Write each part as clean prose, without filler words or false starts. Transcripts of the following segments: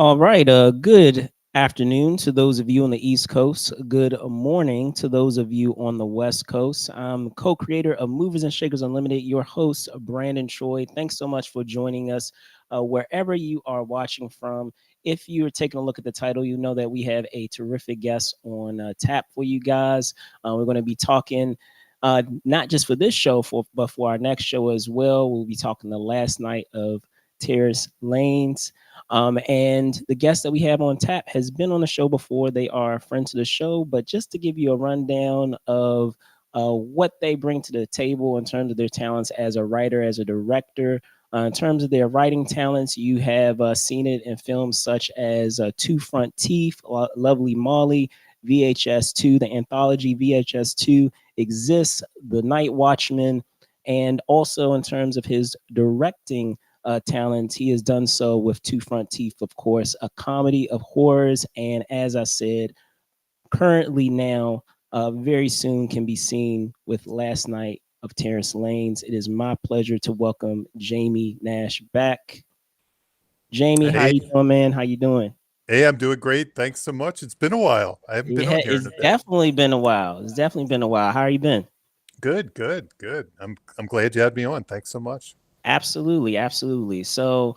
All right. Good afternoon to those of you on the East Coast. Good morning to those of you on the West Coast. I'm co-creator of Movers and Shakers Unlimited, your host, Brandon Troy. Thanks so much for joining us wherever you are watching from. If you're taking a look at the title, you know that we have a terrific guest on tap for you guys. We're going to be talking not just for this show, but for our next show as well. We'll be talking the last night of Terrace Lanes. And the guest that we have on tap has been on the show before. They are friends of the show, but just to give you a rundown of what they bring to the table in terms of their talents as a writer, as a director. In terms of their writing talents, you have seen it in films such as Two Front Teeth, Lovely Molly, VHS 2, the anthology VHS 2 exists, The Night Watchman, and also in terms of his directing talents. He has done so with Two Front Teeth, of course, a comedy of horrors. And as I said, currently now, very soon can be seen with Last Night of Terrace Lanes. It is my pleasure to welcome Jamie Nash back. Jamie, how Hey, you doing, man? How you doing? hey, I'm doing great. Thanks so much. It's been a while. I haven't been Yeah, on here it's in a bit. definitely been a while. It's definitely been a while. How you been? Good, good, good. I'm glad you had me on. Thanks so much. Absolutely, absolutely. So,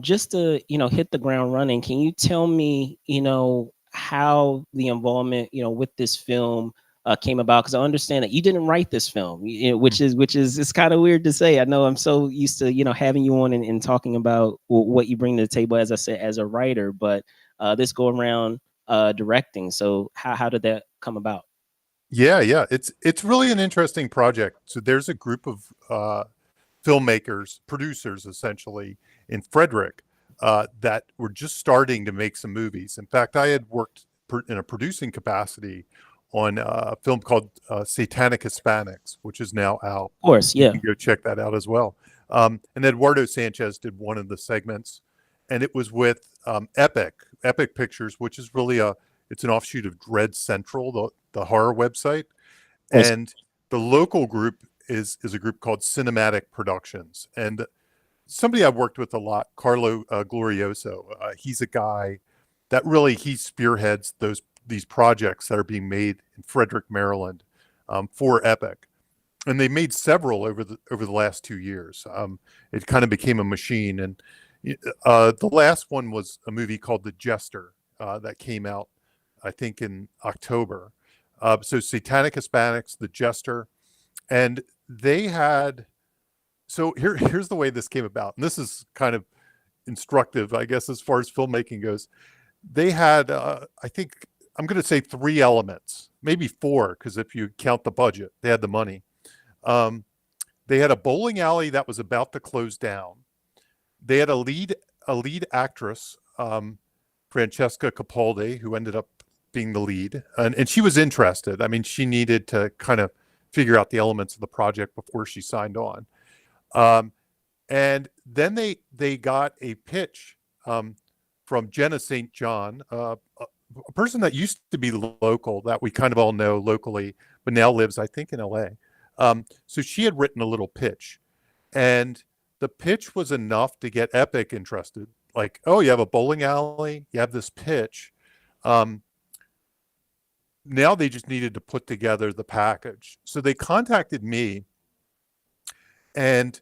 just to hit the ground running, can you tell me, how the involvement, with this film came about? Because I understand that you didn't write this film, Mm. which is it's kind of weird to say. I know I'm so used to having you on and talking about what you bring to the table, as I said, as a writer, but this go around directing. So, how did that come about? Yeah, yeah. It's really an interesting project. So there's a group of filmmakers, producers, essentially in Frederick that were just starting to make some movies. In fact, I had worked in a producing capacity on a film called Satanic Hispanics, which is now out. Of course, You yeah. can go check that out as well. And Eduardo Sanchez did one of the segments, and it was with Epic Pictures, which is really it's an offshoot of Dread Central, the horror website, Of course. and the local group is a group called Cinematic Productions, and somebody I've worked with a lot, Carlo Glorioso. He's a guy that really he spearheads these projects that are being made in Frederick, Maryland, for Epic, and they made several over the last 2 years. It kind of became a machine, and the last one was a movie called The Jester that came out, I think, in October. So Satanic Hispanics, The Jester, and they had. So here's the way this came about, and this is kind of instructive, I guess, as far as filmmaking goes. They had, I think, I'm going to say three elements, maybe four, because if you count the budget, they had the money. Um, they had a bowling alley that was about to close down. They had a lead actress, Francesca Capaldi, who ended up being the lead, and she was interested. I mean, she needed to kind of figure out the elements of the project before she signed on. Um, and then they got a pitch from Jenna St. John, a person that used to be local that we kind of all know locally, but now lives, I think, in LA. So she had written a little pitch, and the pitch was enough to get Epic interested. Like, oh, you have a bowling alley, you have this pitch. Um, Now they just needed to put together the package. So they contacted me, and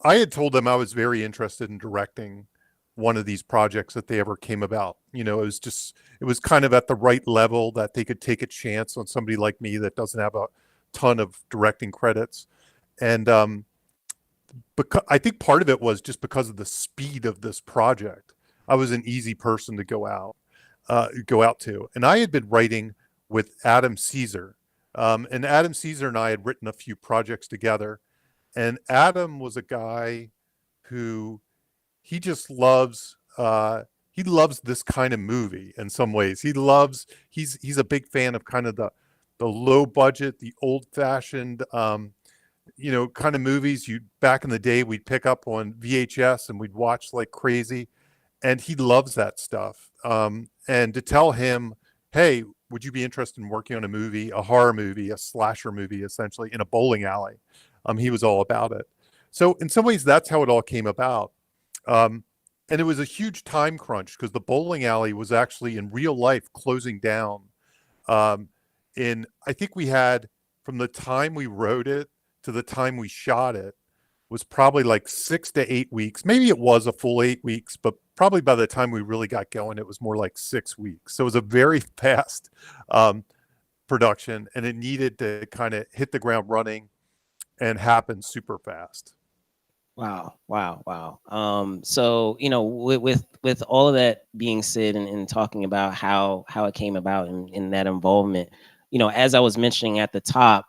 I had told them I was very interested in directing one of these projects that they ever came about. It was kind of at the right level that they could take a chance on somebody like me that doesn't have a ton of directing credits. And because I think part of it was just because of the speed of this project, I was an easy person to go out to. And I had been writing with Adam Caesar, and Adam Caesar and I had written a few projects together. And Adam was a guy who he just loves. He loves this kind of movie in some ways. He's a big fan of kind of the low budget, the old fashioned, kind of movies. You back in the day, we'd pick up on VHS and we'd watch like crazy, and he loves that stuff. And to tell him, hey, would you be interested in working on a movie, a horror movie, a slasher movie, essentially in a bowling alley? He was all about it. So in some ways, that's how it all came about. Um, and it was a huge time crunch because the bowling alley was actually in real life closing down. Um, in I think we had from the time we wrote it to the time we shot it was probably like 6 to 8 weeks. Maybe it was a full 8 weeks, but probably by the time we really got going, it was more like 6 weeks. So it was a very fast um, production, and it needed to kind of hit the ground running and happen super fast. Wow, wow, wow. So with all of that being said, and talking about how it came about in that involvement, as I was mentioning at the top,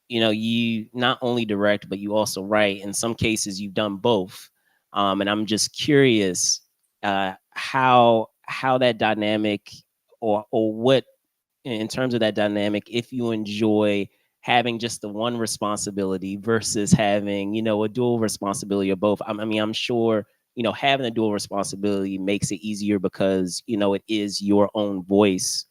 you not only direct, but you also write. In some cases, you've done both. And I'm just curious, how that dynamic, or what, in terms of that dynamic, if you enjoy having just the one responsibility versus having, a dual responsibility of both. I mean, I'm sure, having a dual responsibility makes it easier because, it is your own voice,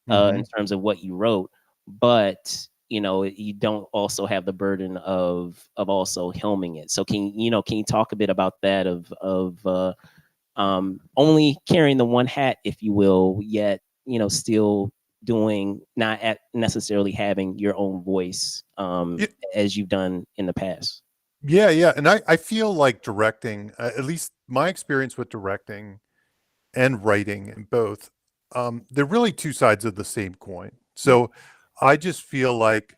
in Mm-hmm. terms of what you wrote, but you don't also have the burden of also helming it. So can you talk a bit about that, of only carrying the one hat, if you will, yet still doing, not at necessarily having your own voice, Yeah, as you've done in the past. yeah, yeah. And I feel like directing, at least my experience with directing and writing in both, they're really two sides of the same coin. Mm. So I just feel like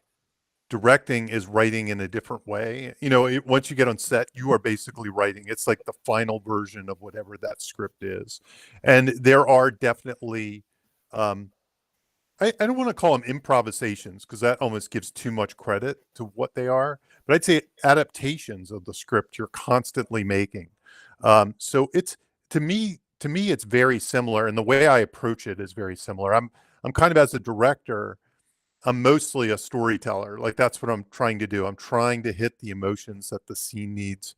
directing is writing in a different way. Once you get on set, you are basically writing. It's like the final version of whatever that script is. And there are definitely, um, I don't want to call them improvisations because that almost gives too much credit to what they are, but I'd say adaptations of the script you're constantly making. So it's to me it's very similar, and the way I approach it is very similar. I'm kind of, as a director, I'm mostly a storyteller. Like, that's what I'm trying to do. I'm trying to hit the emotions that the scene needs.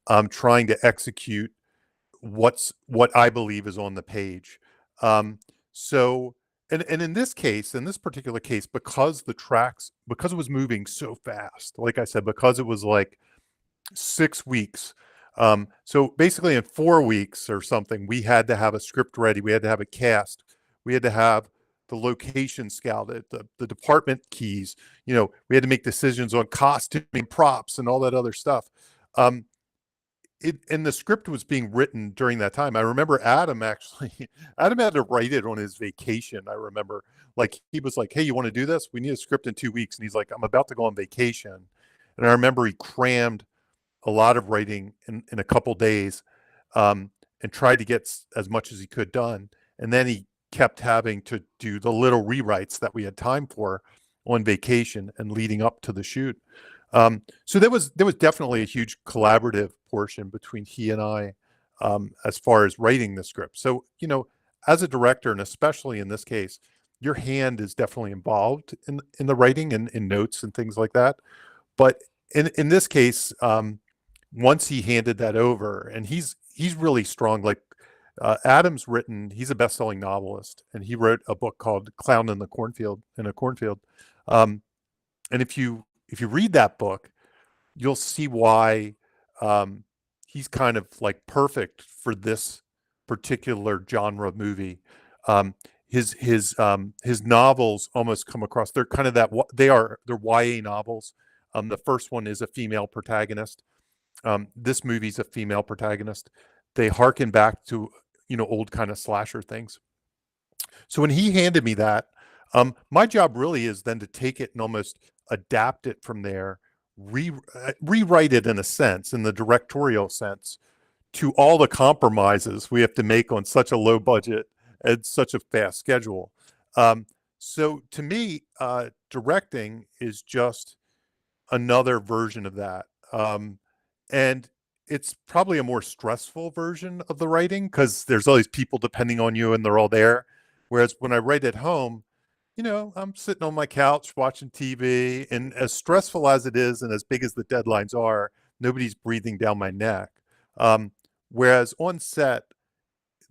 I'm trying to execute what I believe is on the page. Um, so, and in this case, in this particular case, because it was moving so fast, like I said, because it was like 6 weeks. So basically, in 4 weeks or something, we had to have a script ready. We had to have a cast. We had to have the location scouted, the department keys. We had to make decisions on costuming, props, and all that other stuff. Um, and the script was being written during that time. I remember Adam actually, Adam had to write it on his vacation. I remember, like, he was like, "Hey, you want to do this? We need a script in 2 weeks." And he's like, "I'm about to go on vacation." And I remember he crammed a lot of writing in a couple days, and tried to get as much as he could done. And then he kept having to do the little rewrites that we had time for on vacation and leading up to the shoot. So there was definitely a huge collaborative portion between he and I, as far as writing the script. So, as a director, and especially in this case, your hand is definitely involved in the writing and in notes and things like that. But in this case, once he handed that over, and he's really strong. Like, Adam's written, he's a best-selling novelist, and he wrote a book called "Clown in the Cornfield," in a cornfield. Um, and if you read that book, you'll see why, um, he's kind of like perfect for this particular genre movie. Um, his novels almost come across. They're kind of they're YA novels. The first one is a female protagonist. This movie's a female protagonist. They harken back to old kind of slasher things. So when he handed me that, my job really is then to take it and almost adapt it from there, rewrite it in a sense, in the directorial sense, to all the compromises we have to make on such a low budget and such a fast schedule. Um, so to me, directing is just another version of that. And it's probably a more stressful version of the writing because there's all these people depending on you and they're all there. Whereas when I write at home, I'm sitting on my couch watching TV, and as stressful as it is and as big as the deadlines are, nobody's breathing down my neck. Um, Whereas on set,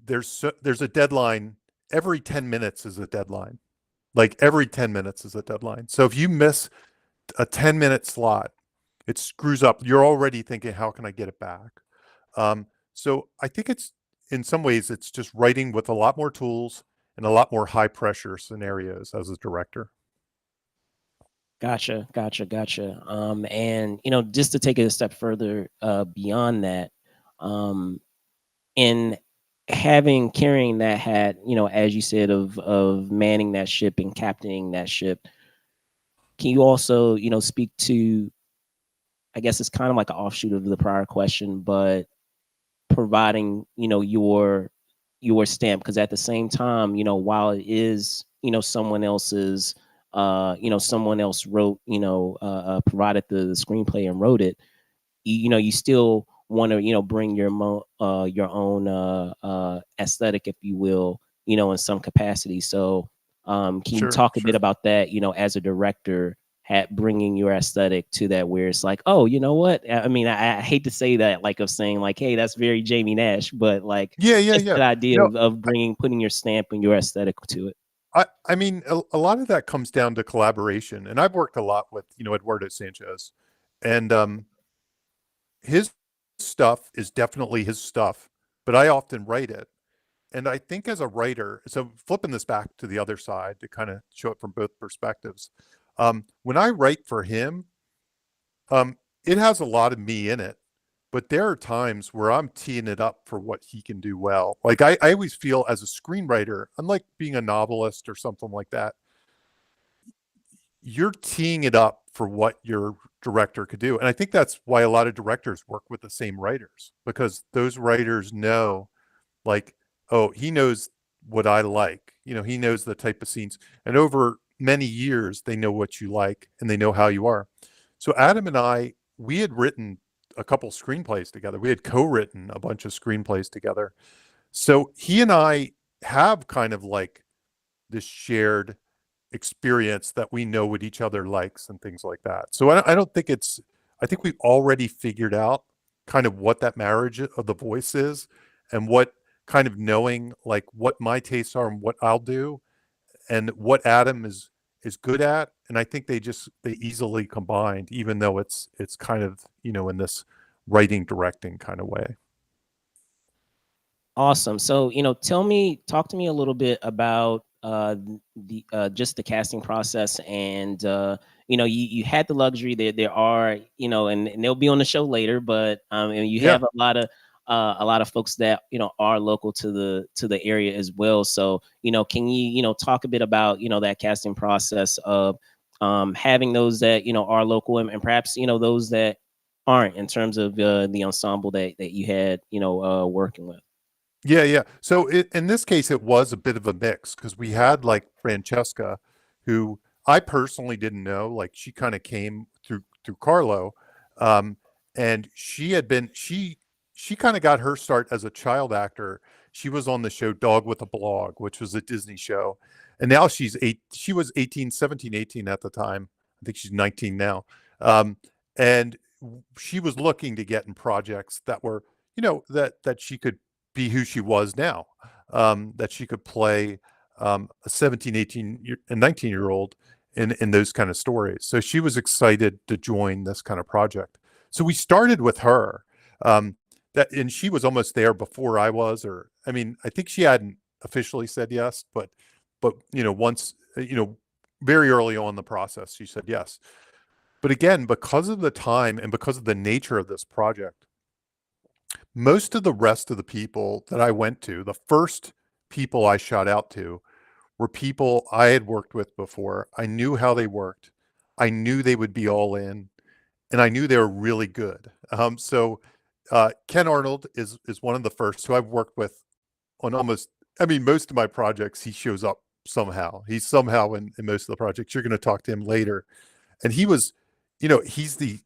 there's a deadline. Every 10 minutes is a deadline. Like, every 10 minutes is a deadline. So if you miss a 10-minute slot, it screws up. You're already thinking, how can I get it back? Um, So I think it's in some ways it's just writing with a lot more tools and a lot more high pressure scenarios as a director. Gotcha, gotcha, gotcha. And just to take it a step further, beyond that, um, in having carrying that hat, as you said, of manning that ship and captaining that ship, can you also, speak to, I guess it's kind of like an offshoot of the prior question, but providing, your stamp, because at the same time, while it is, someone else wrote, provided the screenplay and wrote it, you still want to bring your own aesthetic, if you will, in some capacity. So can you Sure, talk a bit sure. about that, as a director, bringing your aesthetic to that, where it's like, oh, you know what, I mean, I hate to say that, like, of saying like, hey, that's very Jamie Nash, but like, Yeah, yeah, just yeah. that idea No, of putting your stamp and your aesthetic to it. I mean, a lot of that comes down to collaboration, and I've worked a lot with Eduardo Sanchez, and his stuff is definitely his stuff, but I often write it. And I think as a writer, so flipping this back to the other side to kind of show it from both perspectives, when I write for him, um, it has a lot of me in it, but there are times where I'm teeing it up for what he can do well. Like I always feel as a screenwriter, unlike being a novelist or something like that, you're teeing it up for what your director could do. And I think that's why a lot of directors work with the same writers, because those writers know, like, oh, he knows what I like. He knows the type of scenes. And over many years, they know what you like and they know how you are. So Adam and I, we had written a couple screenplays together. We had co-written a bunch of screenplays together. So he and I have kind of like this shared experience that we know what each other likes and things like that. So I don't think it's, I think we've already figured out kind of what that marriage of the voice is, and what kind of knowing like what my tastes are and what I'll do and what Adam is good at. And I think they easily combined, even though it's kind of, in this writing directing kind of way. Awesome. So, talk to me a little bit about the just the casting process, and you had the luxury that there are, and they'll be on the show later, but and you Yeah. have a lot of folks that are local to the area as well. So, can you talk a bit about that casting process of having those that are local, and perhaps those that aren't, in terms of the ensemble that you had working with. Yeah, yeah. So in this case, it was a bit of a mix because we had like Francesca, who I personally didn't know. Like she kind of came through Carlo, um, and she kind of got her start as a child actor. She was on the show Dog with a Blog, which was a Disney show, and now she's eight. She was 18, 17, 18 at the time. I think she's 19 now, and she was looking to get in projects that were that she could be who she was now, that she could play a 17, 18, and 19-year old in those kind of stories. So she was excited to join this kind of project. So we started with her. And she was almost there before I was, or I mean, I think she hadn't officially said yes, but once very early on in the process, she said yes. But again, because of the time and because of the nature of this project, most of the rest of the people that I went to, the first people I shot out to, were people I had worked with before. I knew how they worked. I knew they would be all in, and I knew they were really good. Ken Arnold is one of the first who I've worked with on almost, I mean, most of my projects. He shows up somehow. He's somehow in most of the projects. You're going to talk to him later, and he was, he's the,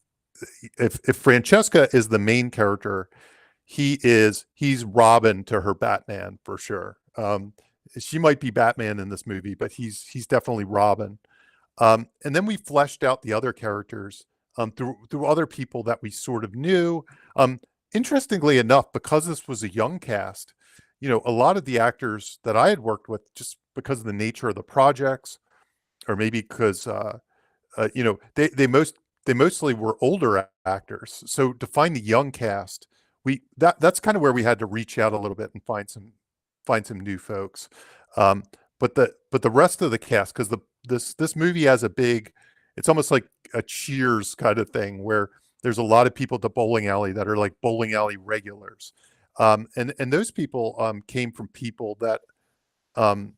if Francesca is the main character, he's Robin to her Batman for sure. She might be Batman in this movie, but he's definitely Robin. And then we fleshed out the other characters through other people that we sort of knew. Interestingly enough, because this was a young cast, a lot of the actors that I had worked with, just because of the nature of the projects, or maybe because they mostly were older actors. So to find the young cast that's kind of where we had to reach out a little bit and find some new folks. Um, but the rest of the cast, because the this movie has a big, it's almost like a Cheers kind of thing where there's a lot of people at the bowling alley that are like bowling alley regulars, and those people came from people that um,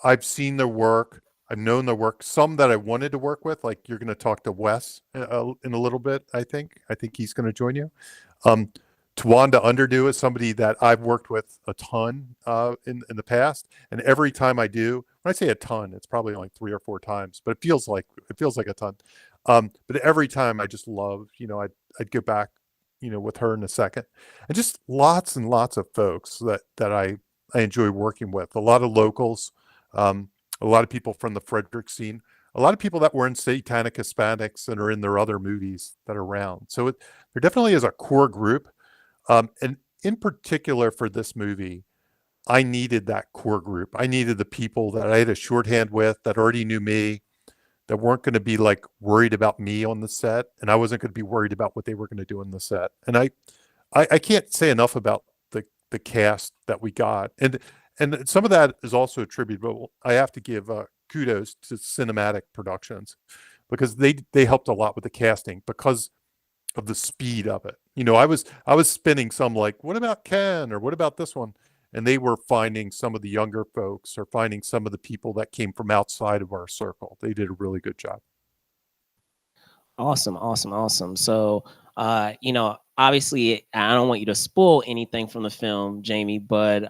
I've seen their work. I've known their work. Some that I wanted to work with, like you're going to talk to Wes in a little bit. I think he's going to join you. Um, Tawanda Underdo is somebody that I've worked with a ton in the past, and every time I do, when I say a ton, it's probably only 3 or 4 times, but it feels like a ton. But every time I just love, I'd go back, with her in a second, and just lots and lots of folks that I enjoy working with. A lot of locals, um, a lot of people from the Frederick scene, a lot of people that were in Satanic Hispanics and are in their other movies that are around. So there definitely is a core group. And in particular for this movie, I needed that core group. I needed the people that I had a shorthand with that already knew me, that weren't going to be like worried about me on the set, and I wasn't going to be worried about what they were going to do on the set. And I can't say enough about the cast that we got, and some of that is also attributable. I have to give kudos to Cinematic Productions because they helped a lot with the casting because of the speed of it. I was spinning some like, what about Ken or what about this one? And they were finding some of the younger folks or finding some of the people that came from outside of our circle. They did a really good job. Awesome, awesome, awesome. So, obviously, I don't want you to spoil anything from the film, Jamie, but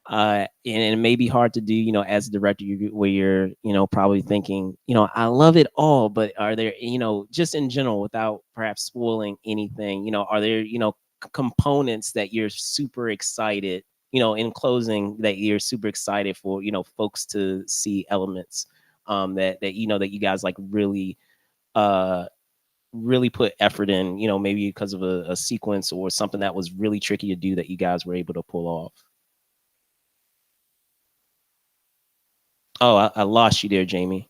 and it may be hard to do, as a director, where you're, probably thinking, I love it all, but are there, just in general, without perhaps spoiling anything, are there, components that you're super excited, in closing, that you're super excited for, folks to see elements, that you guys like uh really put effort in, maybe because of a sequence or something that was really tricky to do that you guys were able to pull off. Oh, I lost you there, Jamie.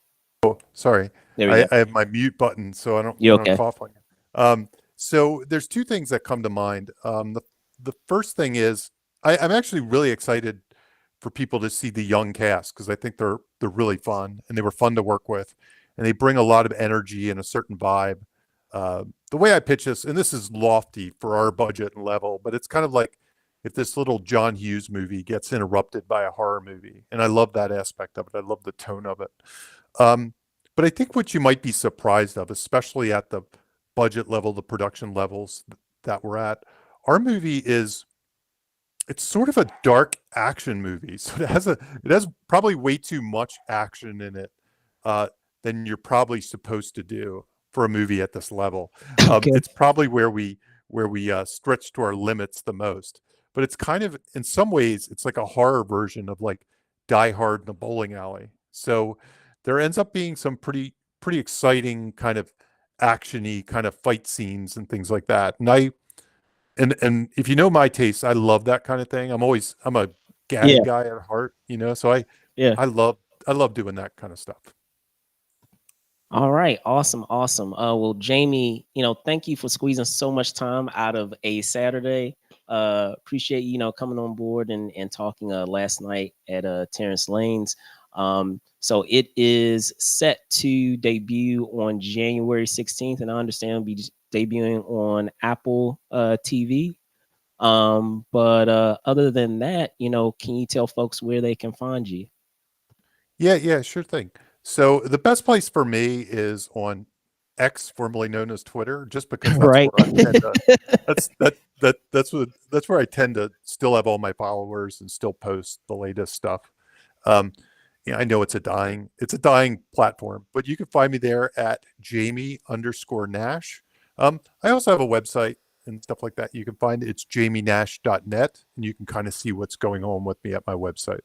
Sorry, There we go. I have my mute button, so You I don't okay? cough on you. So there's two things that come to mind. The first thing is I'm actually really excited for people to see the young cast because I think they're really fun and they were fun to work with, and they bring a lot of energy and a certain vibe. The way I pitch this, and this is lofty for our budget and level, but it's kind of like if this little John Hughes movie gets interrupted by a horror movie, and I love that aspect of it. I love the tone of it. Um, but I think what you might be surprised of, especially at the budget level, the production levels that we're at, our movie is it's sort of a dark action movie. So it has probably way too much action in it uh, than you're probably supposed to do for a movie at this level. Okay. It's probably where we stretch to our limits the most. But it's kind of in some ways it's like a horror version of like Die Hard in a bowling alley. So there ends up being some pretty exciting kind of actiony kind of fight scenes and things like that. And if you know my taste, I love that kind of thing. I'm a gag Yeah. guy at heart, so Yeah. I love I love doing that kind of stuff. All right. Awesome. Awesome. Well, Jamie, thank you for squeezing so much time out of a Saturday. Appreciate you, coming on board and talking last night at Terrence Lane's. So it is set to debut on January 16th, and I understand it'll be debuting on Apple TV. But other than that, can you tell folks where they can find you? Yeah, sure thing. So the best place for me is on X, formerly known as Twitter, just because that's Right. where I tend to that's where I tend to still have all my followers and still post the latest stuff. Um, yeah, I know it's a dying platform, but you can find me there at Jamie_Nash. I also have a website and stuff like that. You can find it's jamienash.net, and you can kind of see what's going on with me at my website.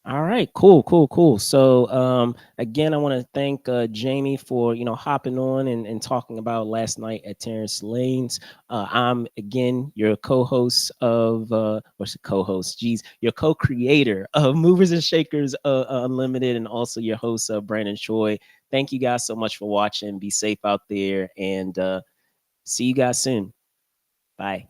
All right, cool, cool, cool. So again, I want to thank Jamie for hopping on and talking about last night at Terrence Lane's. I'm again your co-host of what's the co-host? Geez, your co-creator of Movers and Shakers Unlimited, and also your host Brandon Choi. Thank you guys so much for watching. Be safe out there, and see you guys soon. Bye.